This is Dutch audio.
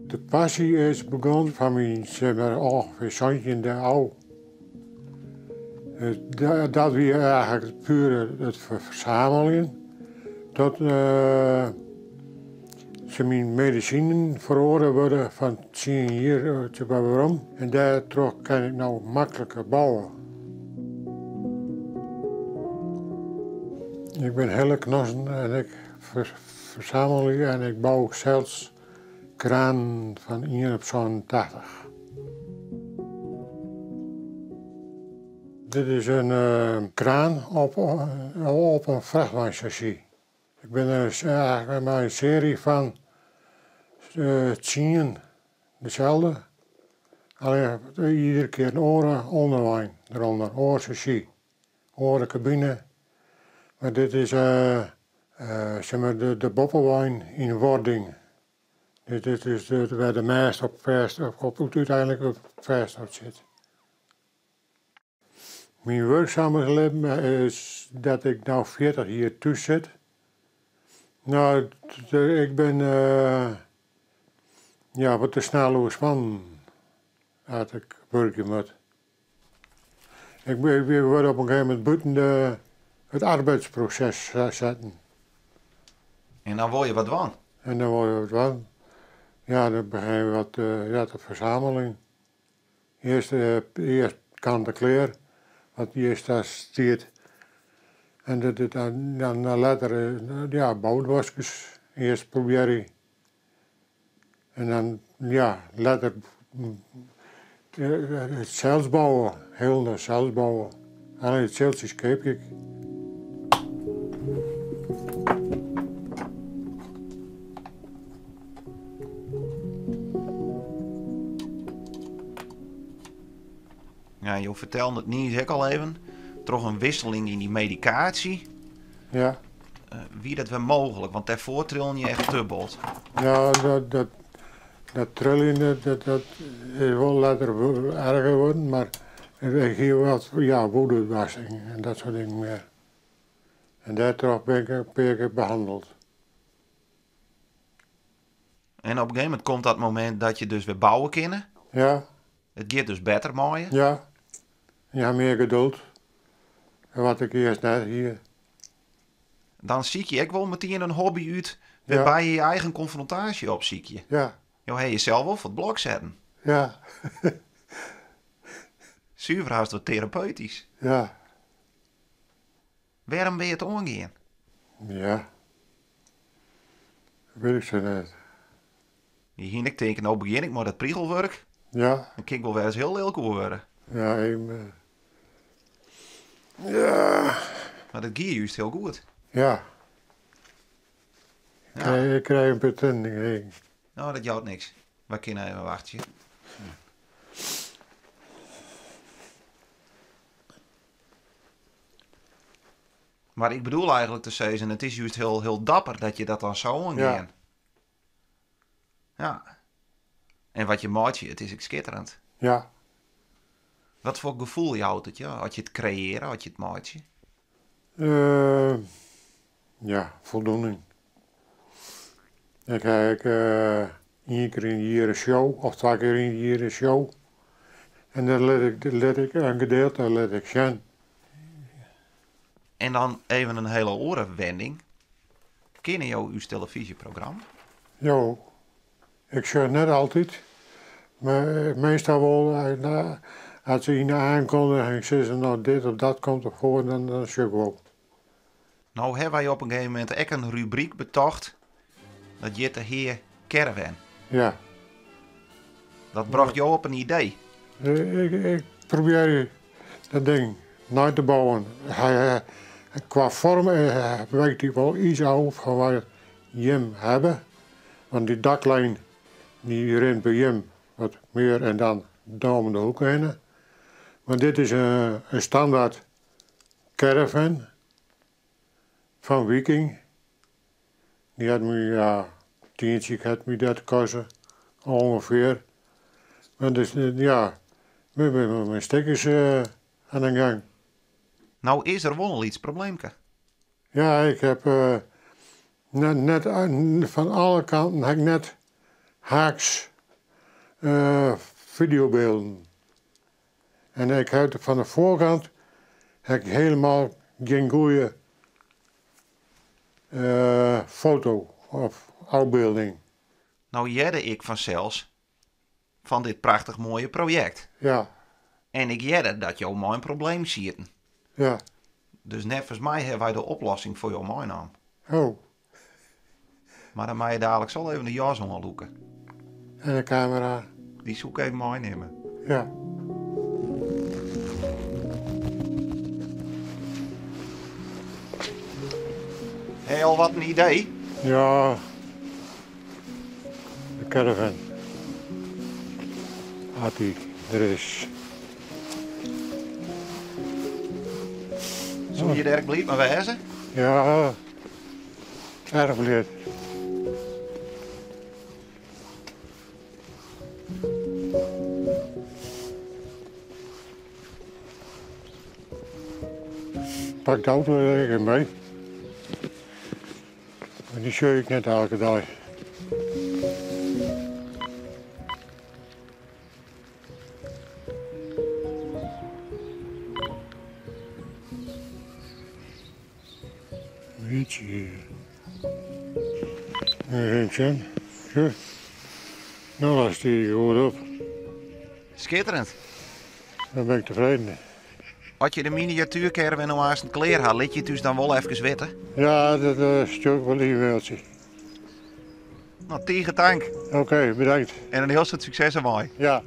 De passie is begonnen van mijn zeg maar, ongeveer zoontje in de oude. Dat was eigenlijk puur het verzamelingen. Tot ze mijn medicijnen verhoren worden van 10 hier te waarom. En daardoor kan ik nou makkelijker bouwen. Ik ben hele knossen en ik verzamel en ik bouw zelfs kraan van 1 op zo'n 80. Dit is een kraan op een vrachtwagenchassis. Ik ben eigenlijk met een serie van 10 dezelfde. Alleen iedere keer een oren onderlijn eronder, oorchassis, oren cabine. Maar dit is zeg maar de boppelwijn in wording. Dit is waar de mast op vast, uiteindelijk op vast op zit. Mijn werkzame leven is dat ik nou 40 hier tussen zit. Nou, ik ben wat te snel man dat ik werken moet. Ik word op een gegeven moment buiten het arbeidsproces zetten. En dan word je wat van? En dan word je wat van. Ja, dan begin je wat de verzameling. Eerst kant en kleer, wat eerst daar stiert. En dan later boutwaskers. Eerst probeer je. En dan later het zelfs bouwen, heel het zelfs bouwen. Alleen het zelfs keep ik. Ja, je vertelde het niet ik al even. Toch een wisseling in die medicatie. Ja. Wie dat wel mogelijk, want daarvoor trillen je echt te bot. Ja, dat trillen, dat is wel later erger worden, maar ik geef wat woedewassing en dat soort dingen meer. En daardoor ben ik een paar keer behandeld. En op een gegeven moment komt dat moment dat je dus weer bouwen kan. Ja. Het gaat dus beter mooie. Ja. Je hebt meer geduld. En wat ik eerst net hier. Dan zie je ook wel meteen een hobby uit waarbij je je eigen confrontatie op zie je. Ja. Je hebt jezelf op het blok zetten. Ja. Zuiver haast wat therapeutisch. Ja. Waarom ben je het omgaan? Ja. Dat weet ik zo net. Je ging ik denken, nou begin ik maar dat priegelwerk. Ja. Dan kan ik wel weer eens heel lelijk worden. Ja, ja. Maar dat ging juist heel goed. Ja. Ik krijg een pretending. Nou, dat jouwt niks. We kunnen even wachten. Maar ik bedoel eigenlijk te zeggen, het is juist heel dapper dat je dat dan zo aangaan. Ja. Ja. En wat je maakt, het is schitterend. Ja. Wat voor gevoel houdt het je? Had je het creëren, had je het maatje? Ja, voldoening. Dan krijg ik 1 keer in de jaar een show, of 2 keer in de jaar een show. En dan let ik een gedeelte let ik zien. En dan even een hele orenwending. Ken je uw televisieprogramma? Ja, ik zeg net altijd, maar meestal wel, als ze in de aankondiging zeggen, nou dit of dat komt ervoor, dan zeg ik wel. Nou hebben wij op een gegeven moment ook een rubriek betocht. Dat je de heer Caravan. Ja. Dat bracht jou op een idee. Ik probeer dat ding na te bouwen. Qua vorm weet ik wel iets over van wat je hem hebben. Want die daklijn die rent bij hem wat meer en dan om de hoek heen. Maar dit is een standaard caravan van Viking. Die had me, ja, tientje had me dat kosten, ongeveer. Maar dus, ja, we hebben mijn stekkers aan de gang. Nou is er wel iets probleemke. Ja, ik heb net van alle kanten heb ik net haaks videobeelden. En ik heb van de voorkant heb ik helemaal geen goede foto of afbeelding. Nou jette ik vanzelfs van dit prachtig mooie project. Ja, En ik jette dat jou mijn probleem ziet. ja. Dus net volgens mij hebben wij de oplossing voor jouw naam. Oh, Maar dan mag je dadelijk zo even de jas omloeken. en de camera. Die zoek even mooi nemen. Ja. Heb je al wat een idee? Ja. De caravan. Had hij, er is. Zou je er blijft maar wezen? Ja, erg leert. Pak de auto er even mee. Maar die scheur ik net elke dag. Weetje. Eentje. Zo. Nou, als die goed op. Schitterend. Dan ben ik tevreden. Als je de miniatuurcaravan nou aan zijn kleer had, liet je het dus dan wel even weten. Ja, dat stuk wel een mailtje. Nou, tegen tank. Oké, bedankt. En een heel veel succes aan mij. Ja.